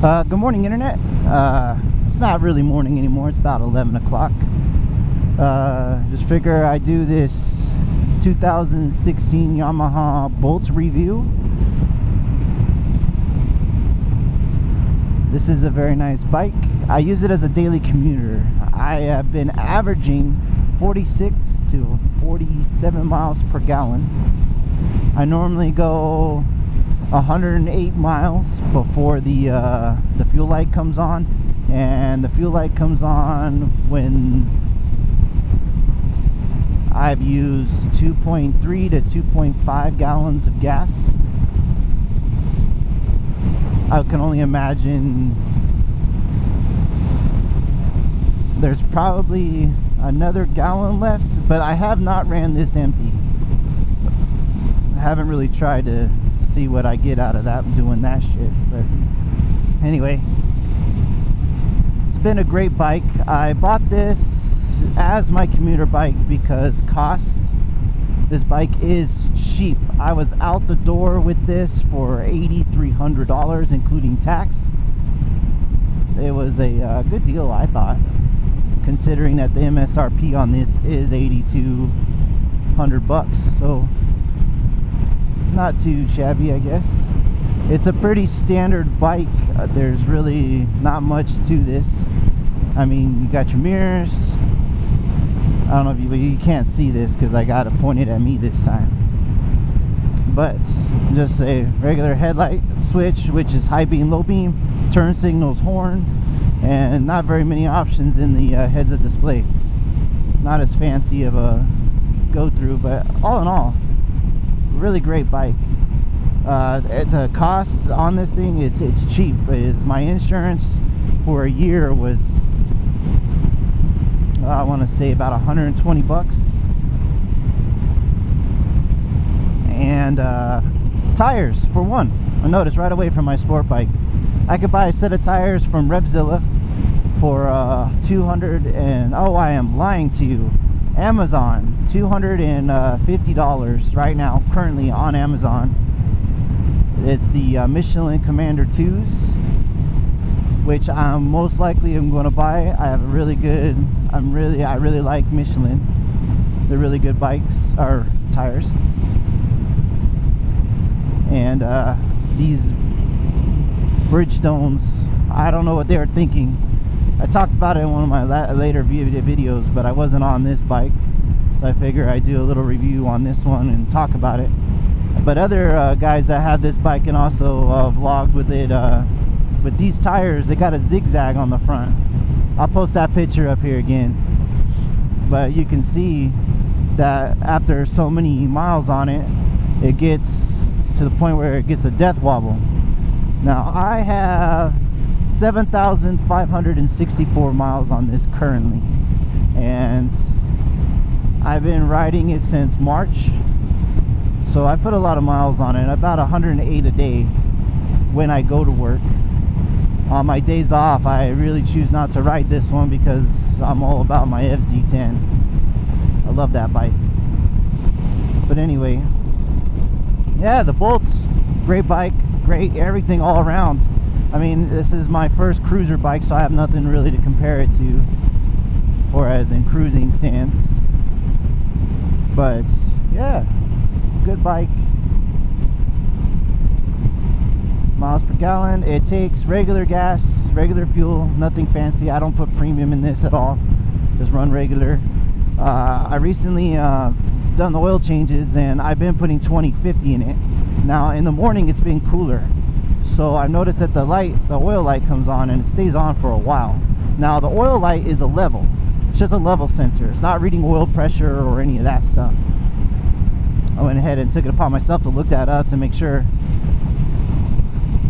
Good morning, Internet. It's not really morning anymore. It's about 11 o'clock. Just figure I do this 2016 Yamaha Bolts review. This is a very nice bike. I use it as a daily commuter. I have been averaging 46 to 47 miles per gallon. I normally go 108 miles before the fuel light comes on, and the fuel light comes on when I've used 2.3 to 2.5 gallons of gas. I can only imagine there's probably another gallon left, but I have not ran this empty. I haven't really tried to see what I get out of that doing that shit, but anyway, it's been a great bike. I bought this as my commuter bike because cost. This bike is cheap. I was out the door with this for $8,300 including tax. It was a good deal, I thought, considering that the MSRP on this is $8,200, so not too shabby, I guess. It's a pretty standard bike. There's really not much to this. I mean, you got your mirrors. I don't know if you can't see this because I got it pointed at me this time. But just a regular headlight switch, which is high beam, low beam, turn signals, horn, and not very many options in the heads-up display. Not as fancy of a go-through, but all in all, really great bike. The cost on this thing, it's cheap. My insurance for a year was I want to say about 120 bucks. And tires for one. I noticed right away from my sport bike, I could buy a set of tires from Revzilla for 200 and I am lying to you, Amazon, $250 right now, currently on Amazon. It's the Michelin Commander 2s, which I'm most likely going to buy. I have a really good, I really like Michelin. They're really good bikes, or tires. And these Bridgestones, I don't know what they were thinking. I talked about it in one of my later videos, but I wasn't on this bike, so I figure I'd do a little review on this one and talk about it. But other guys that have this bike and also vlogged with it, with these tires, they got a zigzag on the front. I'll post that picture up here again. But you can see that after so many miles on it, it gets to the point where it gets a death wobble. Now I have 7,564 miles on this currently, and I've been riding it since March, so I put a lot of miles on it, about 108 a day when I go to work. On my days off, I really choose not to ride this one because I'm all about my FZ10. I love that bike. But anyway, yeah, the Bolts, great bike, great everything all around. I mean, this is my first cruiser bike, so I have nothing really to compare it to for as in cruising stance. But yeah, good bike. Miles per gallon. It takes regular gas, regular fuel, nothing fancy. I don't put premium in this at all, just run regular. I recently done the oil changes, and I've been putting 20/50 in it. Now in the morning it's been cooler, so I've noticed that the oil light comes on and it stays on for a while. Now the oil light is a level, it's just a level sensor. It's not reading oil pressure or any of that stuff. I went ahead and took it upon myself to look that up to make sure.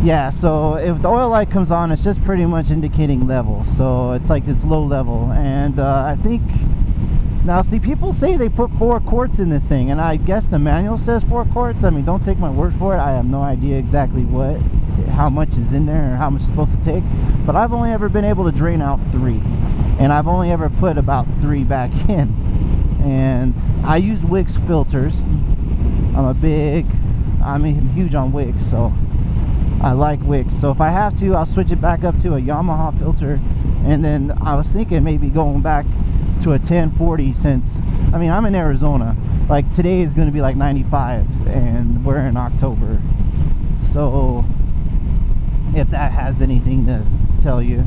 Yeah, so if the oil light comes on, it's just pretty much indicating level. So it's like it's low level. And I think, now see, people say they put 4 quarts in this thing, and I guess the manual says 4 quarts. I mean, don't take my word for it. I have no idea exactly how much is in there or how much it's supposed to take. But I've only ever been able to drain out 3. And I've only ever put about 3 back in. And I use Wix filters. I'm huge on Wix, so I like wicks. So if I have to, I'll switch it back up to a Yamaha filter. And then I was thinking maybe going back to a 1040, since, I mean, I'm in Arizona. Like today is going to be like 95 and we're in October. So if that has anything to tell you,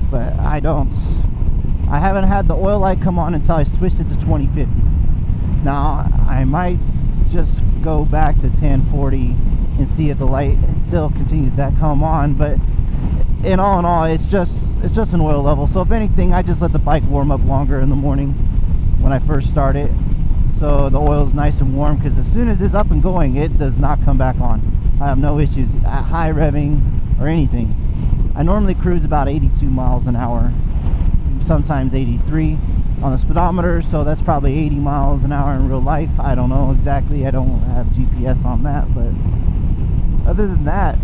but I haven't had the oil light come on until I switched it to 2050. Now I might just go back to 1040 and see if the light still continues to come on, but in all, it's just an oil level. So if anything, I just let the bike warm up longer in the morning when I first start it, so the oil is nice and warm, because as soon as it's up and going, it does not come back on. I have no issues at high revving or anything. I normally cruise about 82 miles an hour, sometimes 83 on the speedometer, so that's probably 80 miles an hour in real life. I don't know exactly, I don't have GPS on that, but other than that,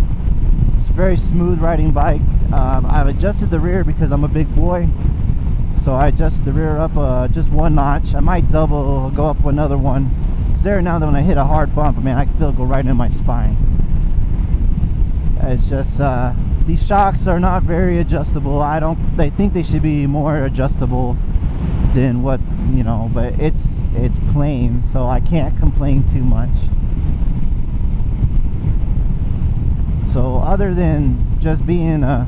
it's a very smooth riding bike. I've adjusted the rear because I'm a big boy, so I adjusted the rear up just one notch. I might go up another one, because there now that when I hit a hard bump, man, I can feel it go right in my spine. It's just these shocks are not very adjustable. They think they should be more adjustable than what, you know, but it's plain, so I can't complain too much. So other than just being a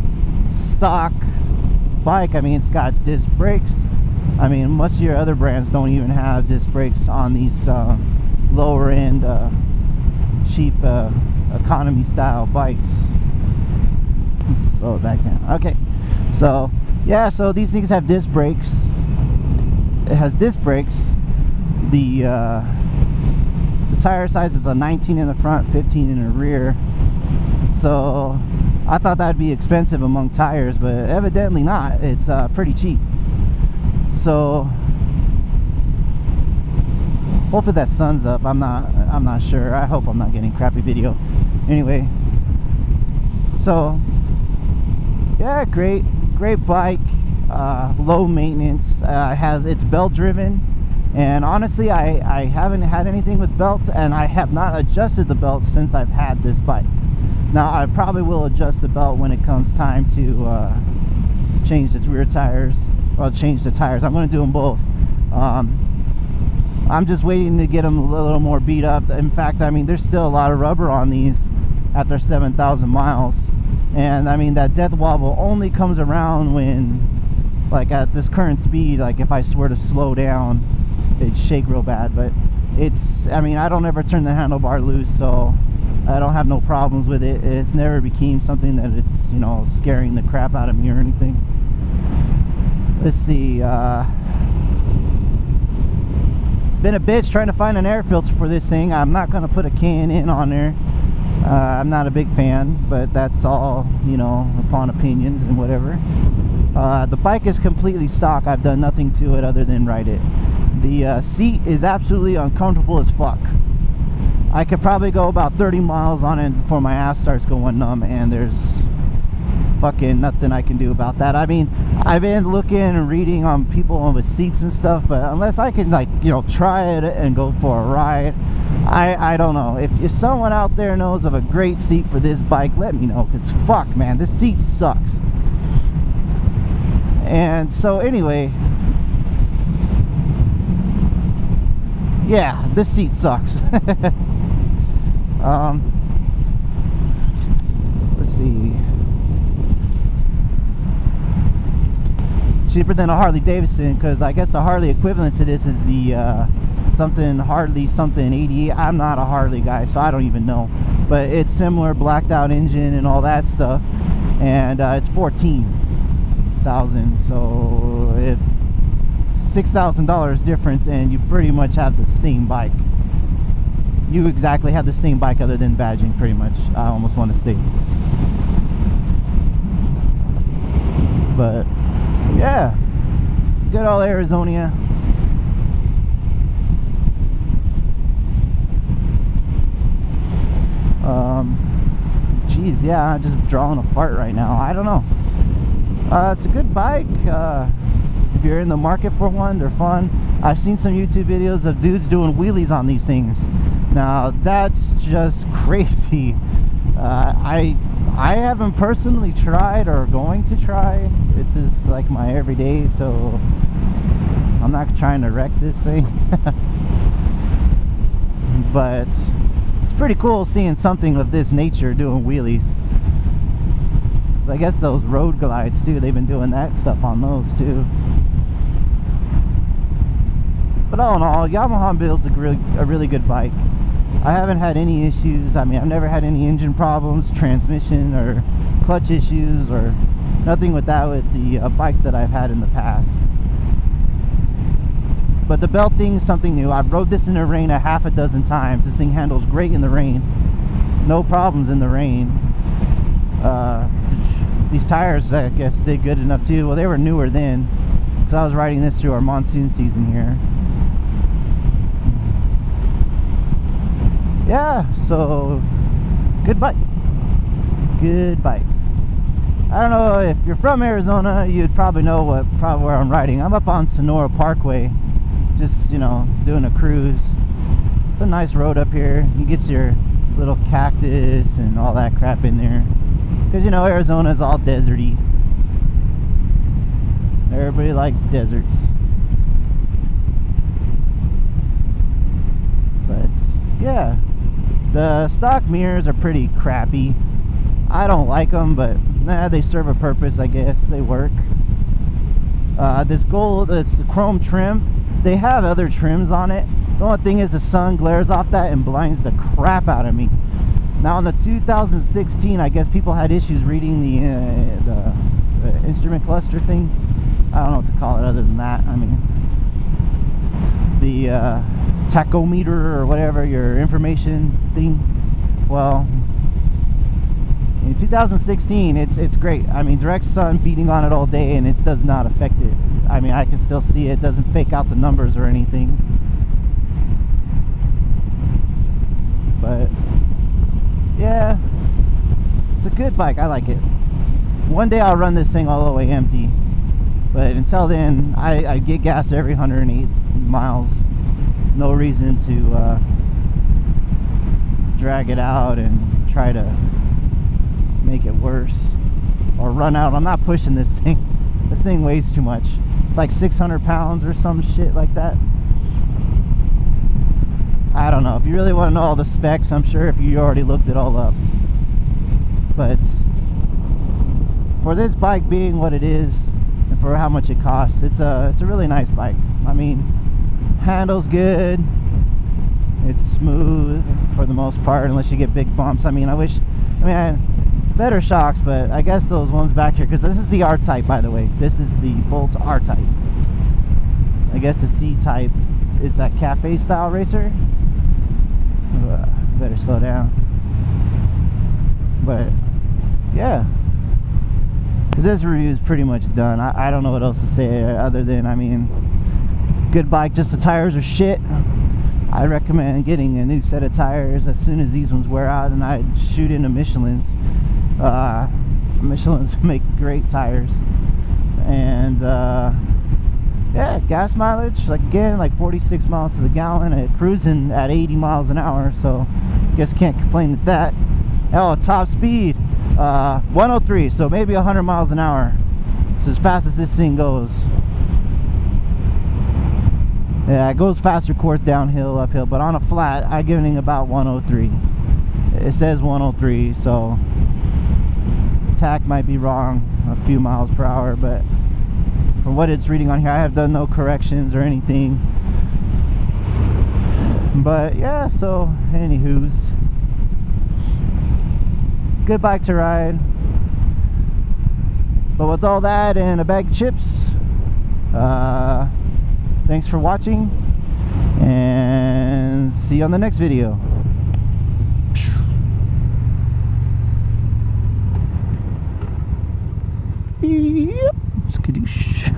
stock bike, I mean, it's got disc brakes. I mean, most of your other brands don't even have disc brakes on these lower end cheap economy style bikes. Slow it back down. Okay, so yeah, so these things have disc brakes. It has disc brakes. The tire size is a 19 in the front, 15 in the rear. So I thought that'd be expensive among tires, but evidently not. It's pretty cheap. So hopefully that sun's up. I'm not sure. I hope I'm not getting crappy video. Anyway, so yeah, great bike. Low maintenance. It's belt driven, and honestly, I haven't had anything with belts, and I have not adjusted the belt since I've had this bike. Now I probably will adjust the belt when it comes time to change the rear tires, or change the tires. I'm going to do them both. I'm just waiting to get them a little more beat up. In fact, I mean, there's still a lot of rubber on these after 7,000 miles, and I mean, that death wobble only comes around when, like, at this current speed, like if I swear to slow down, it'd shake real bad. But I mean, I don't ever turn the handlebar loose, so I don't have no problems with it. It's never became something that it's, you know, scaring the crap out of me or anything. Let's see, it's been a bitch trying to find an air filter for this thing. I'm not going to put a K&N on there. I'm not a big fan, but that's all, you know, upon opinions and whatever. The bike is completely stock. I've done nothing to it other than ride it. The seat is absolutely uncomfortable as fuck. I could probably go about 30 miles on it before my ass starts going numb, and there's fucking nothing I can do about that. I mean, I've been looking and reading on people with seats and stuff, but unless I can, like, you know, try it and go for a ride, I don't know. If someone out there knows of a great seat for this bike, let me know, because fuck, man, this seat sucks. And so anyway, yeah, this seat sucks. Let's see. Cheaper than a Harley Davidson, because I guess the Harley equivalent to this is the Harley something 88. I'm not a Harley guy, so I don't even know, but it's similar, blacked out engine and all that stuff, and it's 14,000, so it's $6,000 difference, and you pretty much have the same bike. You exactly have the same bike other than badging, pretty much, I almost want to say. But yeah, good old Arizona. Geez, yeah, I'm just drawing a fart right now. I don't know. It's a good bike. If you're in the market for one, they're fun. I've seen some YouTube videos of dudes doing wheelies on these things. Now that's just crazy. I I haven't personally tried or going to try. It's just like my everyday, so I'm not trying to wreck this thing. But it's pretty cool seeing something of this nature doing wheelies. I guess those road glides too, they've been doing that stuff on those too. But all in all, Yamaha builds a really good bike. I haven't had any issues. I mean, I've never had any engine problems, transmission or clutch issues, or nothing with that with the bikes that I've had in the past. But the belt thing is something new. I've rode this in the rain a half a dozen times. This thing handles great in the rain. No problems in the rain. These tires, I guess, did good enough too. Well, they were newer then, because I was riding this through our monsoon season here. Yeah, so good bike. Good bike. I don't know if you're from Arizona, you'd probably know where I'm riding. I'm up on Sonora Parkway, just, you know, doing a cruise. It's a nice road up here. You get your little cactus and all that crap in there, because, you know, Arizona is all deserty. Everybody likes deserts. But yeah, the stock mirrors are pretty crappy. I don't like them, but they serve a purpose, I guess. They work. This gold, it's chrome trim. They have other trims on it. The only thing is the sun glares off that and blinds the crap out of me. Now in the 2016, I guess people had issues reading the instrument cluster thing. I don't know what to call it other than that. I mean, the tachometer or whatever, your information thing. Well, in 2016, it's great. I mean, direct sun beating on it all day, and it does not affect it. I mean, I can still see it. It doesn't fake out the numbers or anything. But yeah, it's a good bike. I like it. One day I'll run this thing all the way empty, but until then, I get gas every 108 miles. No reason to drag it out and try to make it worse or run out. I'm not pushing this thing. This thing weighs too much. It's like 600 pounds or some shit like that. I don't know. If you really want to know all the specs, I'm sure if you already looked it all up. But for this bike being what it is and for how much it costs, it's a really nice bike. I mean, handles good. It's smooth for the most part, unless you get big bumps. I mean, I had better shocks, but I guess those ones back here, because this is the R-Type, by the way. This is the Bolt R-Type. I guess the C-Type is that cafe style racer. Better slow down. But yeah, because this review is pretty much done. I don't know what else to say other than, I mean, good bike, just the tires are shit. I recommend getting a new set of tires as soon as these ones wear out, and I'd shoot into Michelin's. Michelin's make great tires. And yeah, gas mileage, like again, like 46 miles to the gallon, and cruising at 80 miles an hour, so guess can't complain at that. Oh, top speed 103, so maybe 100 miles an hour. It's as fast as this thing goes. Yeah, it goes faster course downhill, uphill, but on a flat, I'm giving about 103. It says 103, so tach might be wrong a few miles per hour, but from what it's reading on here, I have done no corrections or anything. But yeah, so anywho's, good bike to ride. But with all that and a bag of chips, thanks for watching, and see you on the next video. Yep, skadoosh.